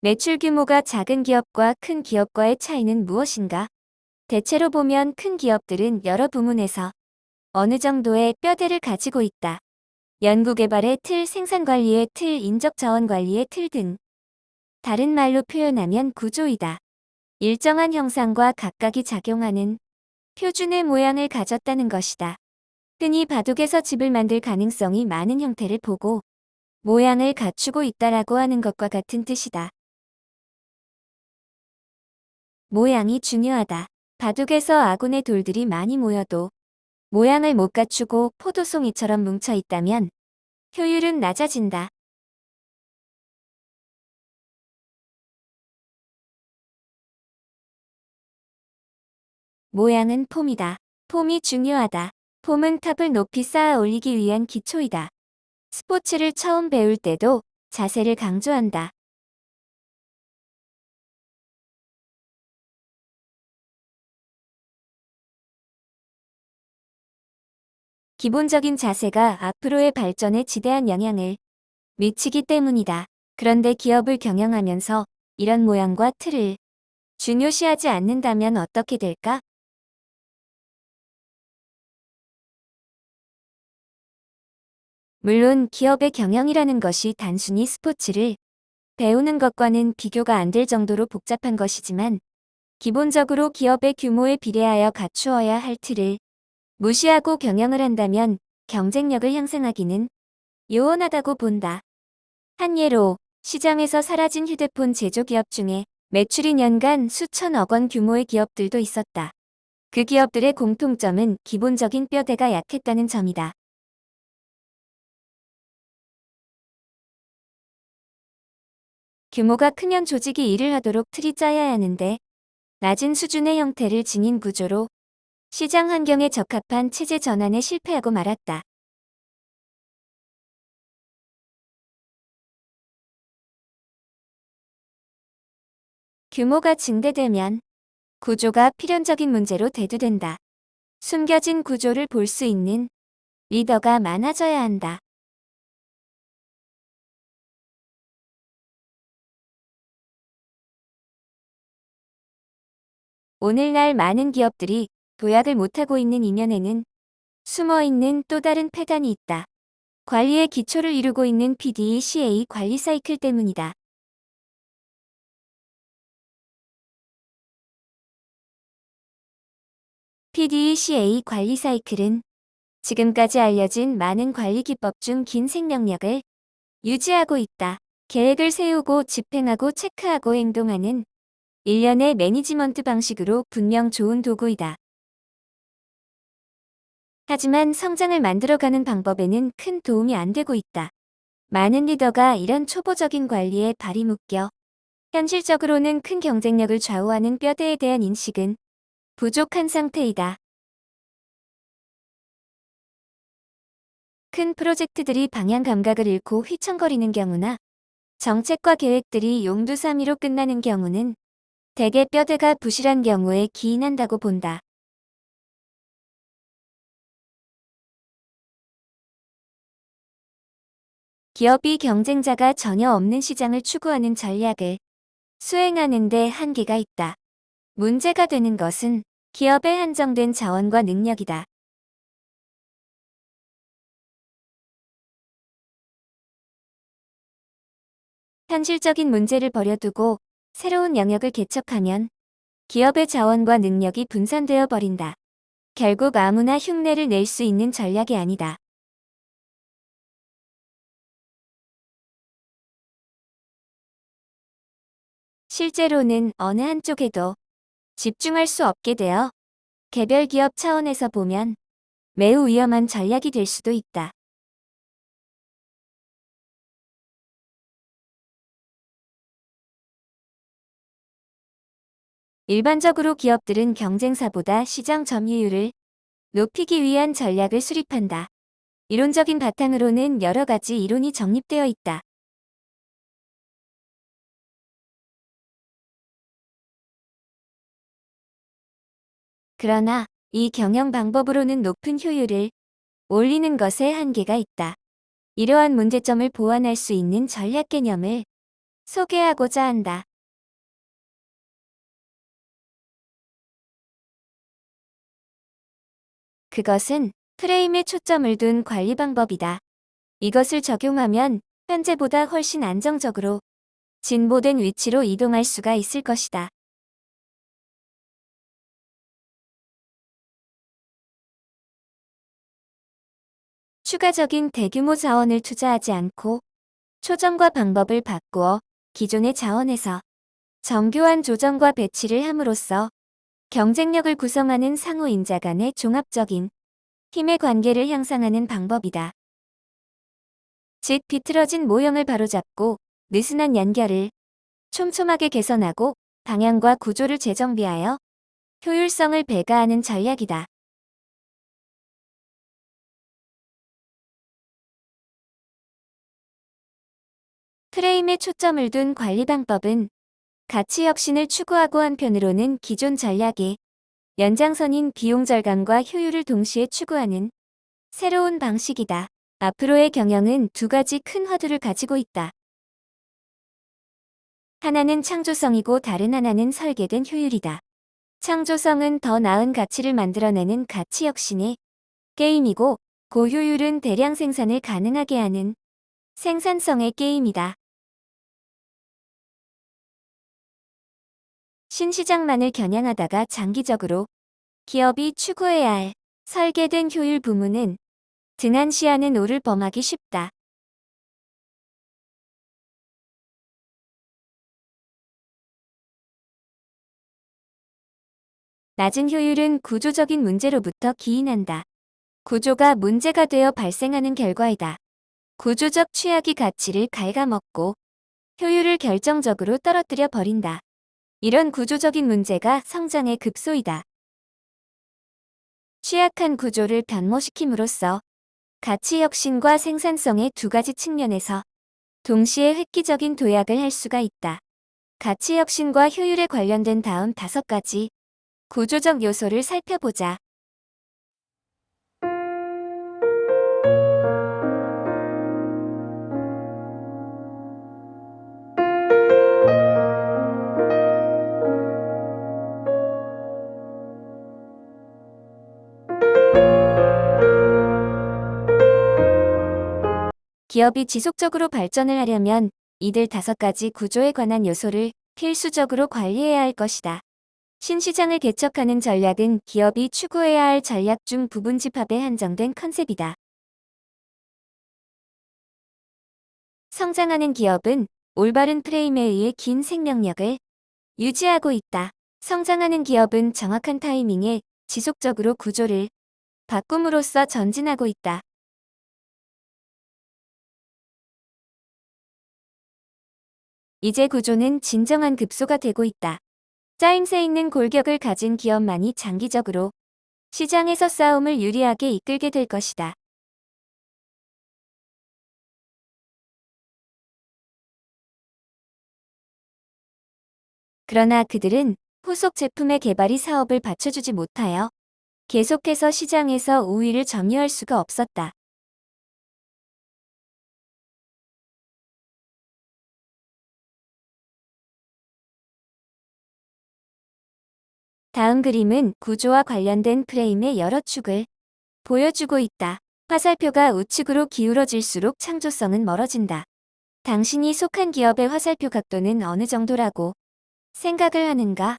매출 규모가 작은 기업과 큰 기업과의 차이는 무엇인가? 대체로 보면 큰 기업들은 여러 부문에서 어느 정도의 뼈대를 가지고 있다. 연구개발의 틀, 생산관리의 틀, 인적자원관리의 틀 등. 다른 말로 표현하면 구조이다. 일정한 형상과 각각이 작용하는 표준의 모양을 가졌다는 것이다. 흔히 바둑에서 집을 만들 가능성이 많은 형태를 보고 모양을 갖추고 있다라고 하는 것과 같은 뜻이다. 모양이 중요하다. 바둑에서 아군의 돌들이 많이 모여도 모양을 못 갖추고 포도송이처럼 뭉쳐 있다면 효율은 낮아진다. 모양은 폼이다. 폼이 중요하다. 폼은 탑을 높이 쌓아 올리기 위한 기초이다. 스포츠를 처음 배울 때도 자세를 강조한다. 기본적인 자세가 앞으로의 발전에 지대한 영향을 미치기 때문이다. 그런데 기업을 경영하면서 이런 모양과 틀을 중요시하지 않는다면 어떻게 될까? 물론 기업의 경영이라는 것이 단순히 스포츠를 배우는 것과는 비교가 안 될 정도로 복잡한 것이지만 기본적으로 기업의 규모에 비례하여 갖추어야 할 틀을 무시하고 경영을 한다면 경쟁력을 향상하기는 요원하다고 본다. 한 예로 시장에서 사라진 휴대폰 제조기업 중에 매출이 년간 수천억 원 규모의 기업들도 있었다. 그 기업들의 공통점은 기본적인 뼈대가 약했다는 점이다. 규모가 크면 조직이 일을 하도록 틀이 짜야 하는데 낮은 수준의 형태를 지닌 구조로 시장 환경에 적합한 체제 전환에 실패하고 말았다. 규모가 증대되면 구조가 필연적인 문제로 대두된다. 숨겨진 구조를 볼 수 있는 리더가 많아져야 한다. 오늘날 많은 기업들이 도약을 못하고 있는 이면에는 숨어있는 또 다른 폐단이 있다. 관리의 기초를 이루고 있는 PDCA 관리 사이클 때문이다. PDCA 관리 사이클은 지금까지 알려진 많은 관리 기법 중 긴 생명력을 유지하고 있다. 계획을 세우고 집행하고 체크하고 행동하는 일련의 매니지먼트 방식으로 분명 좋은 도구이다. 하지만 성장을 만들어가는 방법에는 큰 도움이 안 되고 있다. 많은 리더가 이런 초보적인 관리에 발이 묶여 현실적으로는 큰 경쟁력을 좌우하는 뼈대에 대한 인식은 부족한 상태이다. 큰 프로젝트들이 방향 감각을 잃고 휘청거리는 경우나 정책과 계획들이 용두사미로 끝나는 경우는 대개 뼈대가 부실한 경우에 기인한다고 본다. 기업이 경쟁자가 전혀 없는 시장을 추구하는 전략을 수행하는 데 한계가 있다. 문제가 되는 것은 기업의 한정된 자원과 능력이다. 현실적인 문제를 버려두고 새로운 영역을 개척하면 기업의 자원과 능력이 분산되어 버린다. 결국 아무나 흉내를 낼 수 있는 전략이 아니다. 실제로는 어느 한쪽에도 집중할 수 없게 되어 개별 기업 차원에서 보면 매우 위험한 전략이 될 수도 있다. 일반적으로 기업들은 경쟁사보다 시장 점유율을 높이기 위한 전략을 수립한다. 이론적인 바탕으로는 여러 가지 이론이 정립되어 있다. 그러나 이 경영 방법으로는 높은 효율을 올리는 것에 한계가 있다. 이러한 문제점을 보완할 수 있는 전략 개념을 소개하고자 한다. 그것은 프레임에 초점을 둔 관리 방법이다. 이것을 적용하면 현재보다 훨씬 안정적으로 진보된 위치로 이동할 수가 있을 것이다. 추가적인 대규모 자원을 투자하지 않고 초점과 방법을 바꾸어 기존의 자원에서 정교한 조정과 배치를 함으로써 경쟁력을 구성하는 상호 인자 간의 종합적인 힘의 관계를 향상하는 방법이다. 즉 비틀어진 모형을 바로잡고 느슨한 연결을 촘촘하게 개선하고 방향과 구조를 재정비하여 효율성을 배가하는 전략이다. 프레임에 초점을 둔 관리 방법은 가치 혁신을 추구하고 한편으로는 기존 전략의 연장선인 비용 절감과 효율을 동시에 추구하는 새로운 방식이다. 앞으로의 경영은 두 가지 큰 화두를 가지고 있다. 하나는 창조성이고 다른 하나는 설계된 효율이다. 창조성은 더 나은 가치를 만들어내는 가치 혁신의 게임이고, 고효율은 대량 생산을 가능하게 하는 생산성의 게임이다. 신시장만을 겨냥하다가 장기적으로 기업이 추구해야 할 설계된 효율 부문은 등한시하는 오를 범하기 쉽다. 낮은 효율은 구조적인 문제로부터 기인한다. 구조가 문제가 되어 발생하는 결과이다. 구조적 취약이 가치를 갉아먹고 효율을 결정적으로 떨어뜨려 버린다. 이런 구조적인 문제가 성장의 급소이다. 취약한 구조를 변모시킴으로써 가치 혁신과 생산성의 두 가지 측면에서 동시에 획기적인 도약을 할 수가 있다. 가치 혁신과 효율에 관련된 다음 5가지 구조적 요소를 살펴보자. 기업이 지속적으로 발전을 하려면 이들 5가지 구조에 관한 요소를 필수적으로 관리해야 할 것이다. 신시장을 개척하는 전략은 기업이 추구해야 할 전략 중 부분 집합에 한정된 컨셉이다. 성장하는 기업은 올바른 프레임에 의해 긴 생명력을 유지하고 있다. 성장하는 기업은 정확한 타이밍에 지속적으로 구조를 바꿈으로써 전진하고 있다. 이제 구조는 진정한 급소가 되고 있다. 짜임새 있는 골격을 가진 기업만이 장기적으로 시장에서 싸움을 유리하게 이끌게 될 것이다. 그러나 그들은 후속 제품의 개발이 사업을 받쳐주지 못하여 계속해서 시장에서 우위를 점유할 수가 없었다. 다음 그림은 구조와 관련된 프레임의 여러 축을 보여주고 있다. 화살표가 우측으로 기울어질수록 창조성은 멀어진다. 당신이 속한 기업의 화살표 각도는 어느 정도라고 생각을 하는가?